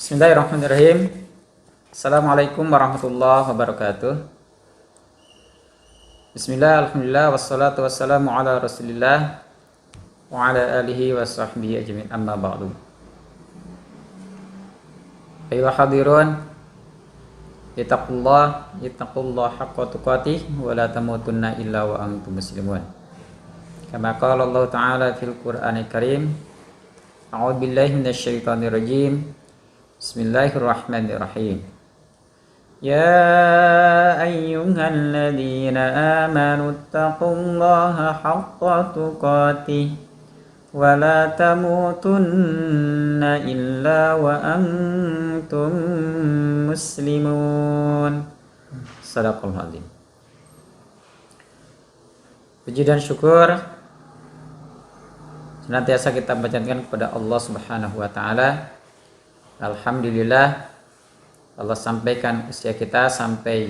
Bismillahirrahmanirrahim. Assalamualaikum warahmatullahi wabarakatuh. Bismillah, alhamdulillah, wassalatu wassalamu ala rasulillah wa ala alihi wa sahbihi ajmin, amma ba'du. Ayuha hadirun, ittaqullah haqqa tuqatih wa la tamutunna illa wa antum muslimun. Kama qala Allah Ta'ala fil Qur'anil Karim. A'udzu billahi minasyaitonir rajim. Bismillahirrahmanirrahim. Ya ayyuhalladzina amanu taqullaha haqqa tuqatih wa la tamutunna illa wa antum muslimun. Shadaqallahul azim. Puji dan syukur senantiasa kita panjatkan kepada Allah Subhanahu wa taala. Alhamdulillah, Allah sampaikan usia kita sampai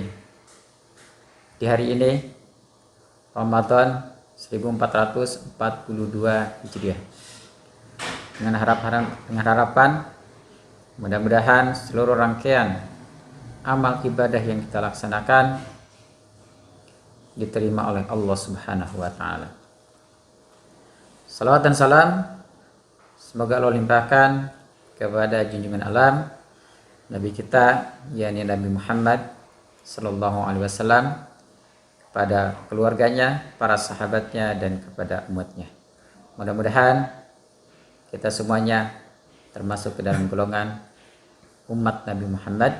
di hari ini, Ramadan 1442 Hijriah. Dengan harapan mudah-mudahan seluruh rangkaian amal ibadah yang kita laksanakan diterima oleh Allah Subhanahu wa taala. Salawat dan salam semoga Allah limpahkan kepada junjungan alam Nabi kita, yakni Nabi Muhammad sallallahu alaihi wasallam, kepada keluarganya, para sahabatnya, dan kepada umatnya. Mudah-mudahan kita semuanya termasuk ke dalam golongan umat Nabi Muhammad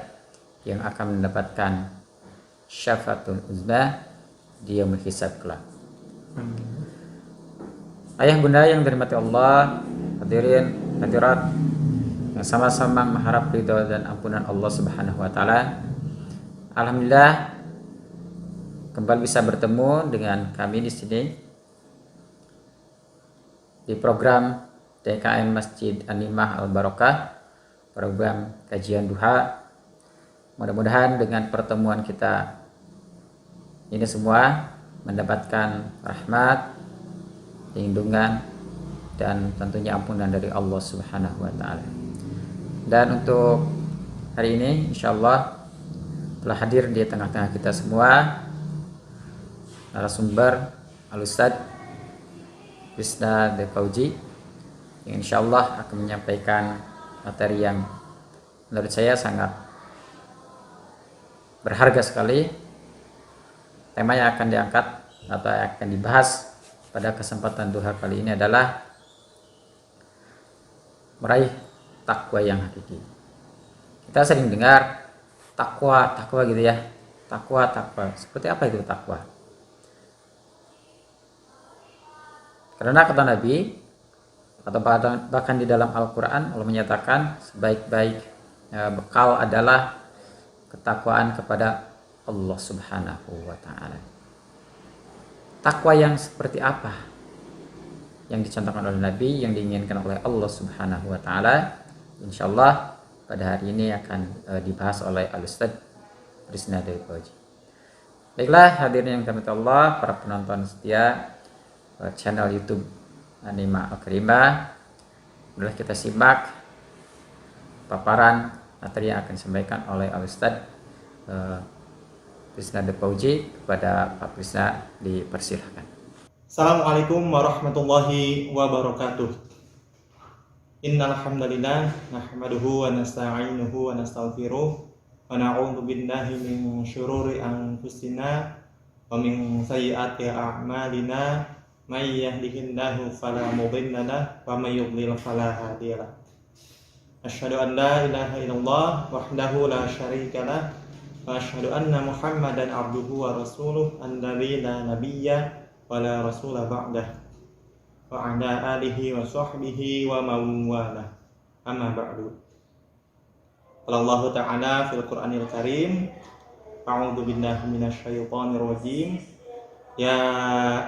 yang akan mendapatkan syafaatul uzma di yaumul hisab kelak. Ayah bunda yang dirahmati Allah, hadirin hadirat yang sama-sama mengharap ridho dan ampunan Allah Subhanahu wa taala. Alhamdulillah kembali bisa bertemu dengan kami di sini di program DKM Masjid An-Nimah Al-Barakah, program kajian duha. Mudah-mudahan dengan pertemuan kita ini semua mendapatkan rahmat, lindungan, dan tentunya ampunan dari Allah Subhanahu wa taala. Dan untuk hari ini insyaallah telah hadir di tengah-tengah kita semua narasumber Al-Ustadz Krisna Depauji yang insyaallah akan menyampaikan materi yang menurut saya sangat berharga sekali. Tema yang akan diangkat atau akan dibahas pada kesempatan duha kali ini adalah meraih takwa yang hakiki. Kita sering dengar takwa gitu ya. Takwa. Seperti apa itu takwa? Karena kata Nabi atau bahkan di dalam Al-Quran Allah menyatakan sebaik-baik bekal adalah ketakwaan kepada Allah Subhanahu wa ta'ala. Takwa yang seperti apa yang dicontohkan oleh Nabi, yang diinginkan oleh Allah Subhanahu wa ta'ala, insyaallah pada hari ini akan dibahas oleh Al-Ustadz Krisna Depauji. Baiklah hadirin yang dirahmati Allah, para penonton setia channel YouTube An-Nimah Al-Karimah, boleh kita simak paparan materi yang akan disampaikan oleh Al-Ustadz Krisna Depauji. Kepada Pak Krisna dipersilahkan. Assalamualaikum warahmatullahi wabarakatuh. Innal hamdalillah nahmaduhu wa nasta'inuhu wa nastaghfiruh wa na'udzu billahi min syururi anfusina wa min sayyiati a'malina may yahdihillahu fala mudilla lahu wa may yudlil fala hadiya lahu. Asyhadu an la ilaha illallah wahdahu la syarika lahu wa asyhadu anna Muhammadan abduhu wa rasuluh alladzi la nabiyya wa la rasula ba'dah wa ala alihi wa sahbihi wa man wala, amma ba'du. Allah Ta'ala fil Qur'anil Karim, a'udzu billahi minasyaitonir rajim. Ya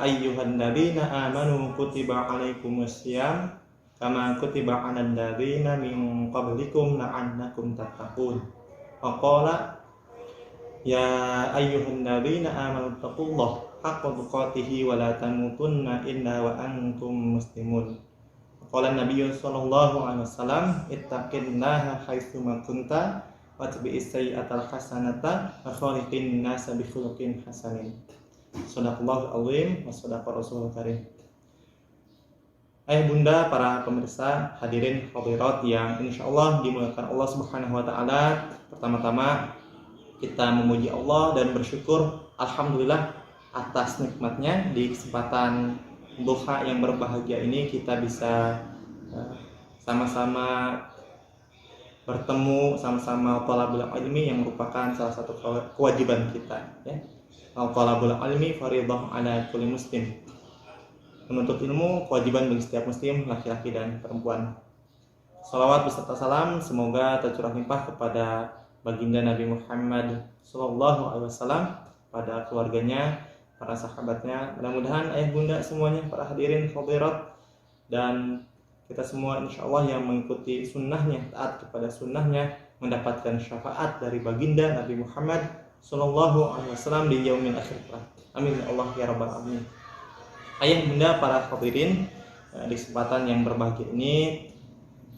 ayyuhan nabiyina amanu kutiba alaikumus syiyam kama kutiba 'alal ladzina min qablikum la'allakum tattaqun. Wa qala ya ayyuhan nabiyina amanu taqullaha haqqa tuqatih wa la tamutunna illa wa antum muslimun. Qala Nabi sallallahu alaihi wasallam, ittaqillaha haitsu ma kunta watbi'is sayyi'atal hasanata wa khaliqin nasa bi khuluqin hasanin. Shadaqallahu azim wa shadaqa rasulul karim. Ayah bunda, para pemirsa, hadirin hadirat yang insyaallah dimuliakan Allah Subhanahu wa taala. Pertama-tama kita memuji Allah dan bersyukur alhamdulillah atas nikmatnya di kesempatan duha yang berbahagia ini kita bisa sama-sama bertemu, sama-sama talabul ilmi yang merupakan salah satu kewajiban kita, ya. Talabul ilmi fardhun ala kulli muslim. Menuntut ilmu kewajiban bagi setiap muslim, laki-laki dan perempuan. Salawat beserta salam semoga tercurah limpah kepada baginda Nabi Muhammad sallallahu alaihi wasallam, pada keluarganya, para sahabatnya. Mudah-mudahan ayah bunda semuanya, para hadirin hadirat, dan kita semua insyaallah yang mengikuti sunnahnya, taat kepada sunnahnya, mendapatkan syafaat dari baginda Nabi Muhammad sallallahu alaihi wasallam di yaumil akhir. Amin ya Allah ya rabbal alamin. Ayah bunda, para hadirin, di kesempatan yang berbahagia ini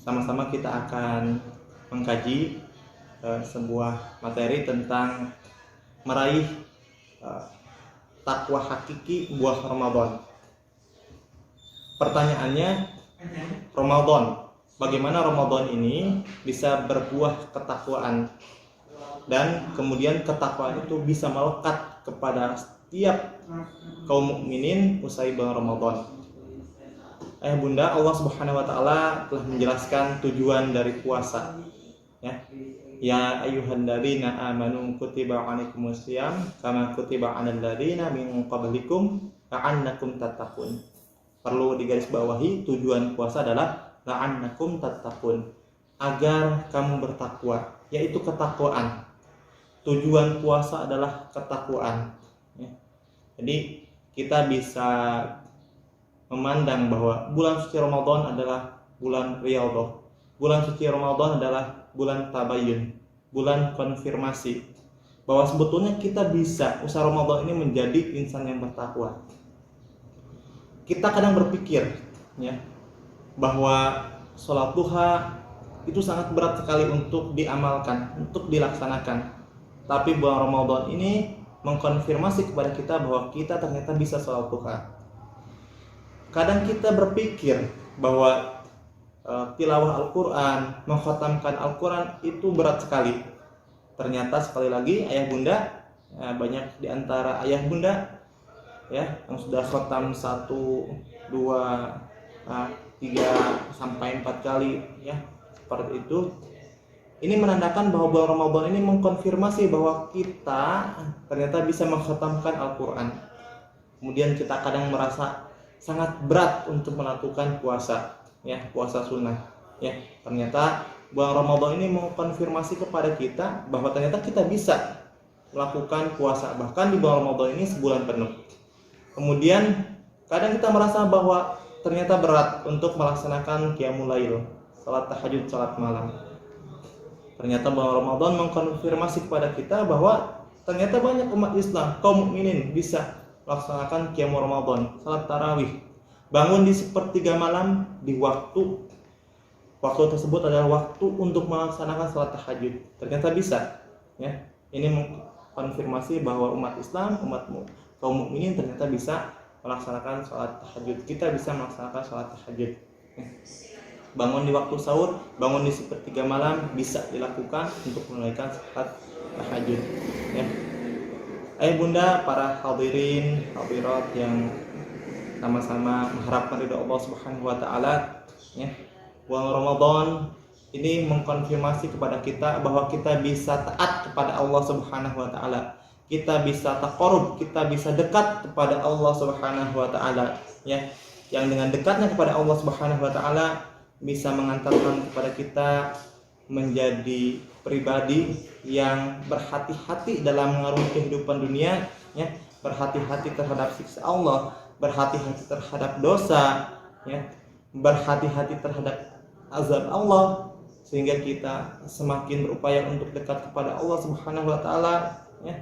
sama-sama kita akan mengkaji sebuah materi tentang meraih takwa hakiki buah Ramadan. Pertanyaannya, Ramadan, bagaimana Ramadan ini bisa berbuah ketakwaan dan kemudian ketakwaan itu bisa melekat kepada setiap kaum mukminin usai bulan Ramadan. Ayah bunda, Allah Subhanahu wa taala telah menjelaskan tujuan dari puasa, ya. Ya ayyuhalladzina amanu kutiba 'alaikumus shiyam kama kutiba 'alal ladzina min qablikum la'annakum tattaqun. Perlu digarisbawahi, tujuan puasa adalah la'annakum tattaqun, agar kamu bertakwa, yaitu ketakwaan. Tujuan puasa adalah ketakwaan, ya. Jadi kita bisa memandang bahwa bulan suci Ramadan adalah bulan riyadhah. Bulan suci Ramadan adalah bulan tabayyun, bulan konfirmasi bahwa sebetulnya kita bisa usaha Ramadan ini menjadi insan yang bertakwa. Kita kadang berpikir, ya, bahwa sholat duha itu sangat berat sekali untuk diamalkan, untuk dilaksanakan. Tapi bulan Ramadan ini mengkonfirmasi kepada kita bahwa kita ternyata bisa sholat duha. Kadang kita berpikir bahwa tilawah Al-Quran, mengkhatamkan Al-Quran itu berat sekali. Ternyata sekali lagi ayah bunda, banyak di antara ayah bunda, ya, yang sudah khatam 1, 2, 3 sampai 4 kali, ya, seperti itu. Ini menandakan bahwa bulan Ramadan ini mengkonfirmasi bahwa kita ternyata bisa mengkhatamkan Al-Quran. Kemudian kita kadang merasa sangat berat untuk melakukan puasa, ya, puasa sunnah, ya. Ternyata bulan Ramadan ini mengkonfirmasi kepada kita bahwa ternyata kita bisa melakukan puasa bahkan di bulan Ramadan ini sebulan penuh. Kemudian kadang kita merasa bahwa ternyata berat untuk melaksanakan qiyamul lail, salat tahajud, salat malam. Ternyata bulan Ramadan mengkonfirmasi kepada kita bahwa ternyata banyak umat Islam, kaum mukminin bisa melaksanakan qiyamul Ramadan, salat tarawih, bangun di sepertiga malam di waktu tersebut adalah waktu untuk melaksanakan salat tahajud. Ternyata bisa, ya. Ini mengkonfirmasi bahwa umat Islam, kaum mukminin ternyata bisa melaksanakan salat tahajud. Kita bisa melaksanakan salat tahajud. Bangun di waktu sahur, bangun di sepertiga malam bisa dilakukan untuk menunaikan salat tahajud, ya. Ayah bunda, para hadirin hadirat yang sama-sama mengharapkan ridha Allah Subhanahu wa taala, ya. Bulan Ramadan ini mengkonfirmasi kepada kita bahwa kita bisa taat kepada Allah Subhanahu wa taala. Kita bisa taqarrub, kita bisa dekat kepada Allah Subhanahu wa taala, ya. Yang dengan dekatnya kepada Allah Subhanahu wa taala bisa mengantarkan kepada kita menjadi pribadi yang berhati-hati dalam mengarungi kehidupan dunia, ya, berhati-hati terhadap siksa Allah, berhati-hati terhadap dosa, ya, berhati-hati terhadap azab Allah, sehingga kita semakin berupaya untuk dekat kepada Allah Subhanahu wa taala, ya,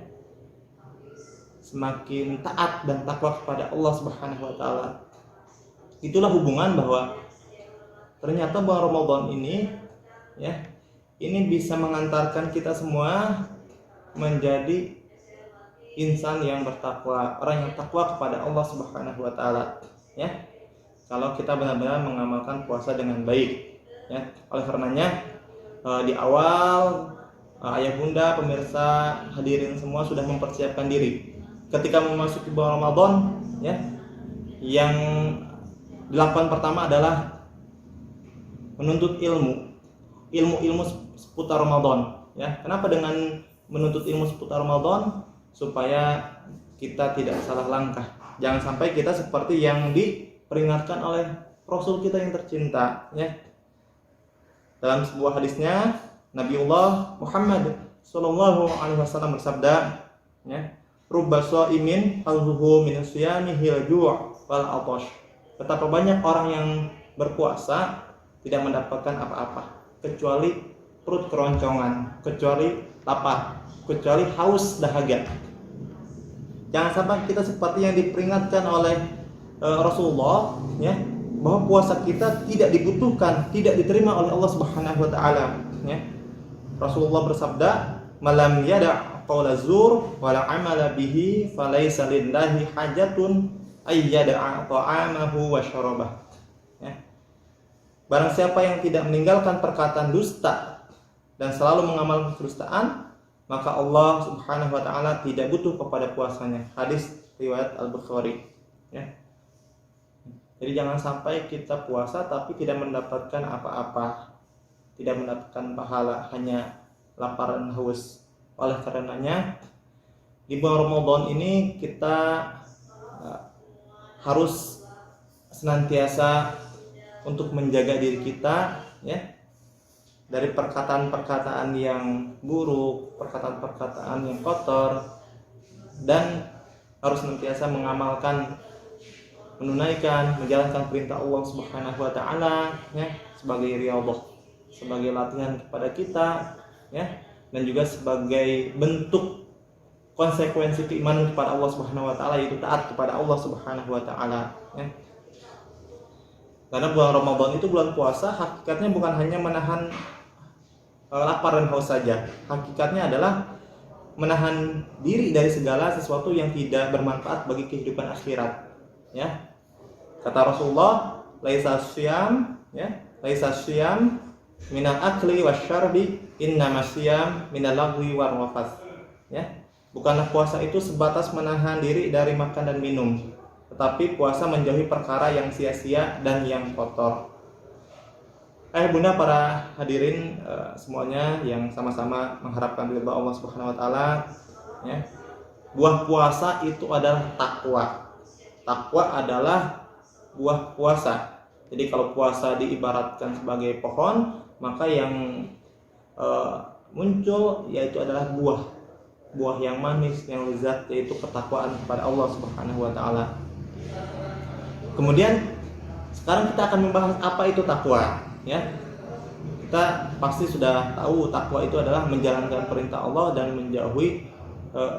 semakin taat dan takwa kepada Allah Subhanahu wa taala. Itulah hubungan bahwa ternyata bulan Ramadan ini ya, ini bisa mengantarkan kita semua menjadi insan yang bertakwa, orang yang takwa kepada Allah Subhanahu wa taala ya. Kalau kita benar-benar mengamalkan puasa dengan baik ya. Oleh karenanya di awal ayah bunda, pemirsa, hadirin semua sudah mempersiapkan diri ketika memasuki bulan Ramadan ya. Yang dilakukan pertama adalah menuntut ilmu seputar Ramadan ya. Kenapa dengan menuntut ilmu seputar Ramadan? Supaya kita tidak salah langkah. Jangan sampai kita seperti yang diperingatkan oleh Rasul kita yang tercinta ya. Dalam sebuah hadisnya Nabiullah Muhammad sallallahu alaihi wasallam bersabda ya, rubba shaimin halzuhu min siyamihi al-ju' wal 'atash. Betapa banyak orang yang berpuasa tidak mendapatkan apa-apa kecuali perut keroncongan, kecuali lapar, kecuali haus dahaga. Jangan sampai kita seperti yang diperingatkan oleh Rasulullah ya, bahwa puasa kita tidak dibutuhkan, tidak diterima oleh Allah Subhanahu wa taala ya. Rasulullah bersabda, "Malam yada' qaula zur wa la 'amala bihi falaysa lillahi hajatun ay yada'a ta'amahu wa syarabah." Ya. Barang siapa yang tidak meninggalkan perkataan dusta dan selalu mengamalkan kedustaan, maka Allah Subhanahu wa taala tidak butuh kepada puasanya. Hadis riwayat Al-Bukhari ya. Jadi jangan sampai kita puasa tapi tidak mendapatkan apa-apa, tidak mendapatkan pahala, hanya lapar dan haus. Oleh karenanya di bulan Ramadan ini kita harus senantiasa untuk menjaga diri kita ya, dari perkataan-perkataan yang buruk, perkataan-perkataan yang kotor, dan harus senantiasa mengamalkan, menunaikan, menjalankan perintah Allah Subhanahu wa taala ya, sebagai riyadhah, sebagai latihan kepada kita ya, dan juga sebagai bentuk konsekuensi keimanan kepada Allah Subhanahu wa taala, yaitu taat kepada Allah Subhanahu wa taala ya. Karena bulan Ramadan itu bulan puasa, hakikatnya bukan hanya menahan lapar dan haus saja. Hakikatnya adalah menahan diri dari segala sesuatu yang tidak bermanfaat bagi kehidupan akhirat. Ya. Kata Rasulullah, laisa syiyam ya, laisa syiyam minal akli wasyarbi, innamas syiyam minal lagwi war rafath. Ya. Bukanlah puasa itu sebatas menahan diri dari makan dan minum, tetapi puasa menjauhi perkara yang sia-sia dan yang kotor. Bunda, para hadirin semuanya yang sama-sama mengharapkan ridha Allah Subhanahu wa taala ya. Buah puasa itu adalah takwa. Takwa adalah buah puasa. Jadi kalau puasa diibaratkan sebagai pohon, maka yang muncul yaitu adalah buah yang manis, yang lezat, yaitu ketakwaan kepada Allah Subhanahu wa taala. Kemudian sekarang kita akan membahas apa itu takwa ya. Kita pasti sudah tahu takwa itu adalah menjalankan perintah Allah dan menjauhi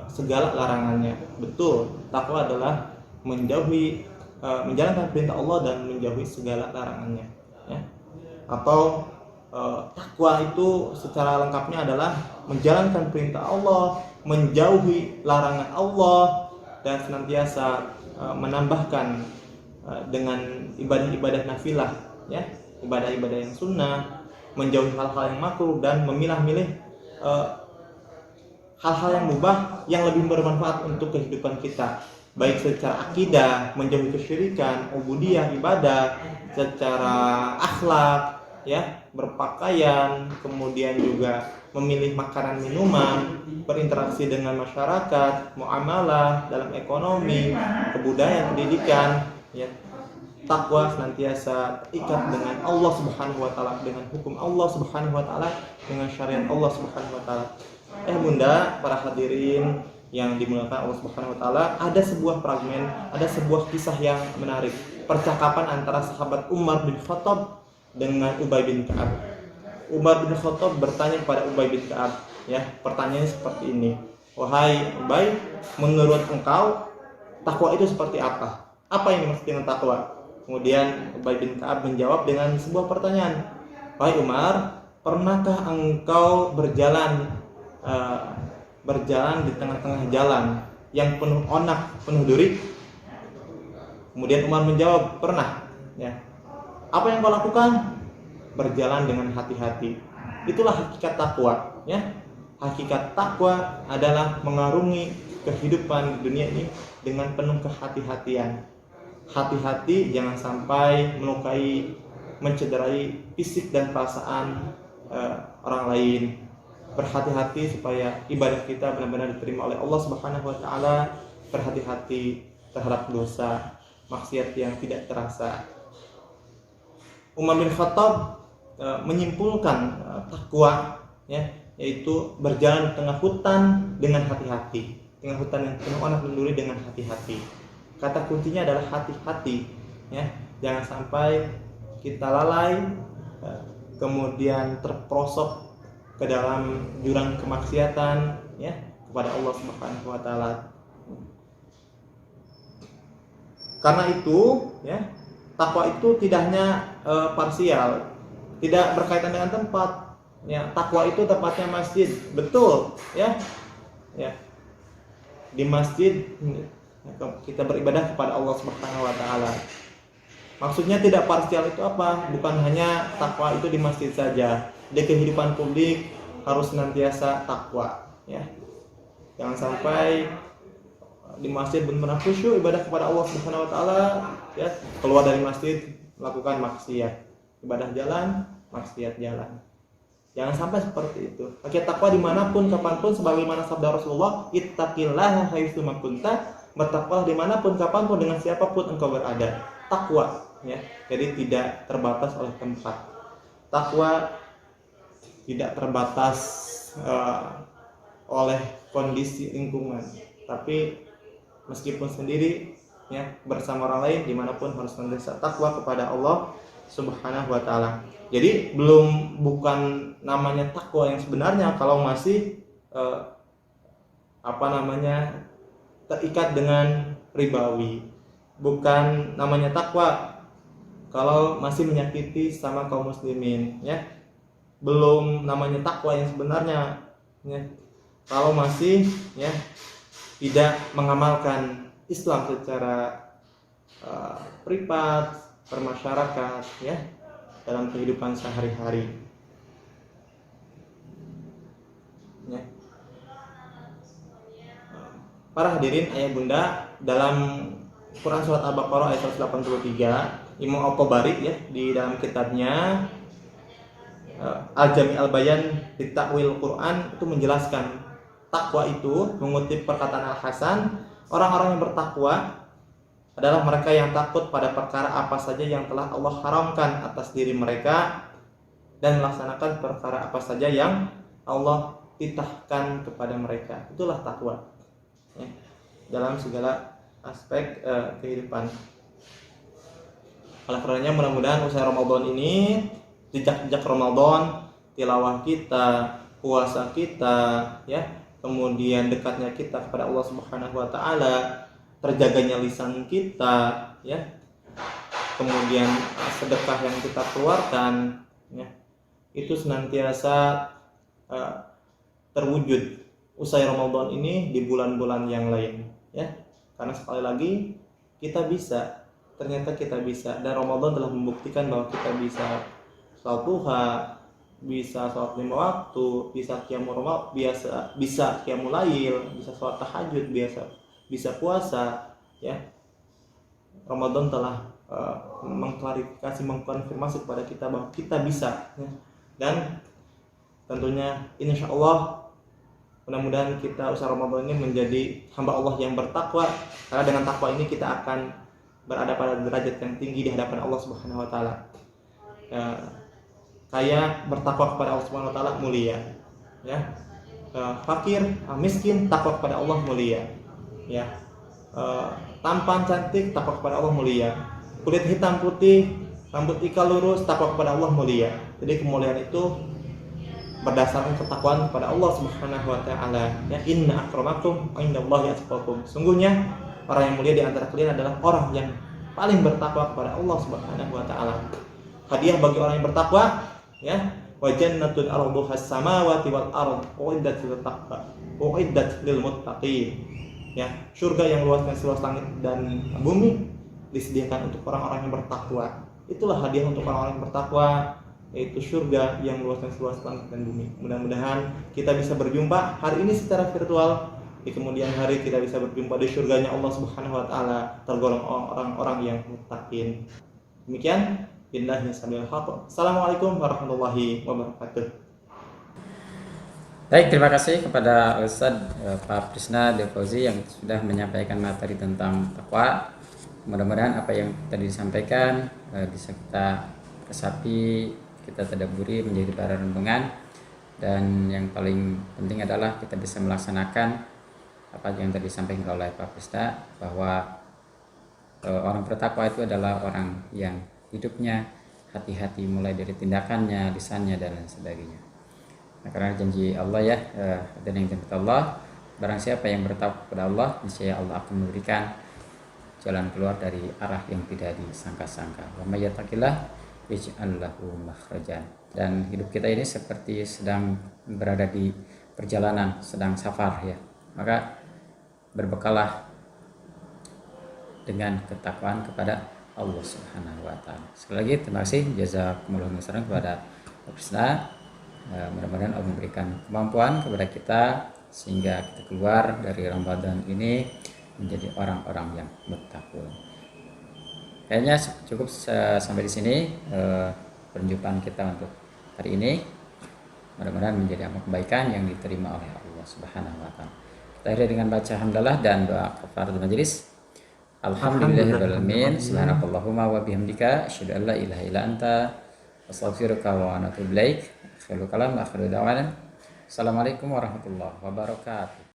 segala larangannya. Betul, takwa adalah menjalankan perintah Allah dan menjauhi segala larangannya ya. Atau takwa itu secara lengkapnya adalah menjalankan perintah Allah, menjauhi larangan Allah, dan senantiasa menambahkan dengan ibadah-ibadah nafilah ya, ibadah-ibadah yang sunnah, menjauhi hal-hal yang makruh, dan memilah-milih hal-hal yang mubah yang lebih bermanfaat untuk kehidupan kita, baik secara akidah, menjauhi kesyirikan, ubudiyah, ibadah, secara akhlak ya, berpakaian, kemudian juga memilih makanan minuman, berinteraksi dengan masyarakat, muamalah dalam ekonomi, kebudayaan, pendidikan ya. Takwa senantiasa terikat dengan Allah Subhanahu wa taala, dengan hukum Allah Subhanahu wa taala, dengan syariat Allah Subhanahu wa taala. Bunda, para hadirin yang dimuliakan Allah Subhanahu wa taala, ada sebuah fragmen, ada sebuah kisah yang menarik, percakapan antara sahabat Umar bin Khattab dengan Ubay bin Ka'ab. Umar bin Khattab bertanya kepada Ubay bin Ka'ab ya, pertanyaannya seperti ini, wahai Ubay, menurut engkau takwa itu seperti apa? Apa yang dimaksud dengan takwa? Kemudian Ubay bin Ka'ab menjawab dengan sebuah pertanyaan, "Wahai Umar, pernahkah engkau berjalan di tengah-tengah jalan yang penuh onak, penuh duri?" Kemudian Umar menjawab, "Pernah." Ya. Apa yang kau lakukan? Berjalan dengan hati-hati. Itulah hakikat takwa. Ya. Hakikat takwa adalah mengarungi kehidupan dunia ini dengan penuh kehati-hatian. Hati-hati jangan sampai melukai, mencederai fisik dan perasaan orang lain. Berhati-hati supaya ibadah kita benar-benar diterima oleh Allah Subhanahu wa taala. Berhati-hati terhadap dosa, maksiat yang tidak terasa. Umar bin Khattab menyimpulkan takwa, ya, yaitu berjalan di tengah hutan dengan hati-hati, tengah hutan yang penuh onak dan duri dengan hati-hati. Kata kuncinya adalah hati-hati, ya. Jangan sampai kita lalai, kemudian terperosok ke dalam jurang kemaksiatan, ya, kepada Allah Subhanahu wa taala. Karena itu, ya, takwa itu tidak hanya parsial, tidak berkaitan dengan tempat. Ya, takwa itu tempatnya masjid, betul, ya. Ya. Di masjid kita beribadah kepada Allah Subhanahu wa taala. Maksudnya tidak parsial itu apa? Bukan hanya takwa itu di masjid saja. Di kehidupan publik harus senantiasa takwa, ya. Jangan sampai di masjid benar-benar khusyuk ibadah kepada Allah Subhanahu wa taala, ya, keluar dari masjid melakukan maksiat. Ibadah jalan, maksiat jalan. Jangan sampai seperti itu. Pakai takwa dimanapun, kapanpun, sebagaimana sabda Rasulullah, ittaqillaha haitsu ma kunta, bertakwalah dimanapun, kapanpun, dengan siapapun engkau berada. Takwa, ya, jadi tidak terbatas oleh tempat. Takwa tidak terbatas oleh kondisi lingkungan, tapi meskipun sendiri, ya, bersama orang lain, dimanapun harus senantiasa takwa kepada Allah Subhanahu wa taala. Jadi bukan namanya takwa yang sebenarnya kalau masih terikat dengan ribawi. Bukan namanya takwa kalau masih menyakiti sama kaum muslimin, ya. Belum namanya takwa yang sebenarnya, ya, kalau masih, ya, tidak mengamalkan Islam secara privat, bermasyarakat, ya, dalam kehidupan sehari-hari, ya. Para hadirin ayah bunda, dalam Quran surat Al-Baqarah ayat 183, Imam Al-Tabari, ya, di dalam kitabnya Al-Jami' Al-Bayan di Ta'wil Quran itu menjelaskan takwa itu, mengutip perkataan Al-Hasan, orang-orang yang bertakwa adalah mereka yang takut pada perkara apa saja yang telah Allah haramkan atas diri mereka dan melaksanakan perkara apa saja yang Allah titahkan kepada mereka. Itulah takwa, ya, dalam segala aspek kehidupan. Oleh karenanya mudah-mudahan usai Ramadan ini, jejak-jejak Ramadan, tilawah kita, puasa kita, ya, kemudian dekatnya kita kepada Allah Subhanahu wa taala, terjaganya lisan kita, ya, kemudian sedekah yang kita keluarkan, ya, itu senantiasa terwujud usai Ramadan ini di bulan-bulan yang lain, ya. Karena sekali lagi kita bisa, ternyata kita bisa, dan Ramadan telah membuktikan bahwa kita bisa salat duha, bisa salat 5 waktu, bisa qiyamul lail, bisa salat tahajud, bisa puasa, ya. Ramadan telah mengkonfirmasi kepada kita bahwa kita bisa, ya. Dan tentunya insyaallah mudah-mudahan kita usai Ramadan ini menjadi hamba Allah yang bertakwa, karena dengan takwa ini kita akan berada pada derajat yang tinggi di hadapan Allah Subhanahu wa taala. Kaya bertakwa kepada Allah Subhanahu wa taala mulia, ya. Fakir, miskin, takwa kepada Allah mulia, ya. Tampan cantik, takwa kepada Allah mulia. Kulit hitam putih, rambut ikal lurus, takwa kepada Allah mulia. Jadi kemuliaan itu berdasarkan ketakwaan kepada Allah Subhanahu wa taala, ya. Inna akramakum indallahi atqakum. Sungguhnya orang yang mulia di antara kalian adalah orang yang paling bertakwa kepada Allah Subhanahu wa taala. Hadiah bagi orang yang bertakwa, ya. Wa jannatun arduhas samawati wal ard uiddat lil taqwa uiddat lil muttaqin. Ya, surga yang luasnya seluas langit dan bumi disediakan untuk orang-orang yang bertakwa. Itulah hadiah untuk orang-orang yang bertakwa, yaitu surga yang luasnya seluas langit dan bumi. Mudah-mudahan kita bisa berjumpa hari ini secara virtual, di kemudian hari kita bisa berjumpa di surganya Allah Subhanahu wa taala, tergolong orang-orang yang muttaqin. Demikian, billahi sabil haq. Assalamualaikum warahmatullahi wabarakatuh. Baik, terima kasih kepada Ustadz Pak Prisna Depozi yang sudah menyampaikan materi tentang takwa. Mudah-mudahan apa yang tadi disampaikan bisa kita resapi, kita tadabburi menjadi bara renungan, dan yang paling penting adalah kita bisa melaksanakan apa yang tadi disampaikan oleh Pak Prisna, bahwa orang bertakwa itu adalah orang yang hidupnya hati-hati mulai dari tindakannya, lisannya, dan lain sebagainya. Nah, karena janji Allah ya, dan yang janji Allah, barang siapa yang bertakwa kepada Allah, niscaya Allah akan memberikan jalan keluar dari arah yang tidak disangka-sangka. Wa may yattaqillah yaj'al lahu makhrajan. Dan hidup kita ini seperti sedang berada di perjalanan, sedang safar ya. Maka berbekalah dengan ketakwaan kepada Allah Subhanahu wa taala. Sekali lagi terima kasih jazakumullah khairan kepada Pak Prisna. Mudah-mudahan Allah memberikan kemampuan kepada kita sehingga kita keluar dari Ramadan ini menjadi orang-orang yang bertakwa. Kayaknya cukup sampai di sini perjumpaan kita untuk hari ini. Mudah-mudahan menjadi amal kebaikan yang diterima oleh Allah Subhanahu wa taala. Kita akhiri dengan baca hamdalah dan doa kafaratul majelis. Alhamdulillahirabbil alamin. Subhanakallahumma wa bihamdika asyhadu an la ilaha illa anta astaghfiruka wa atubu ilaik. Akhiru kalam akhiru da'wana. Assalamualaikum warahmatullahi wabarakatuh.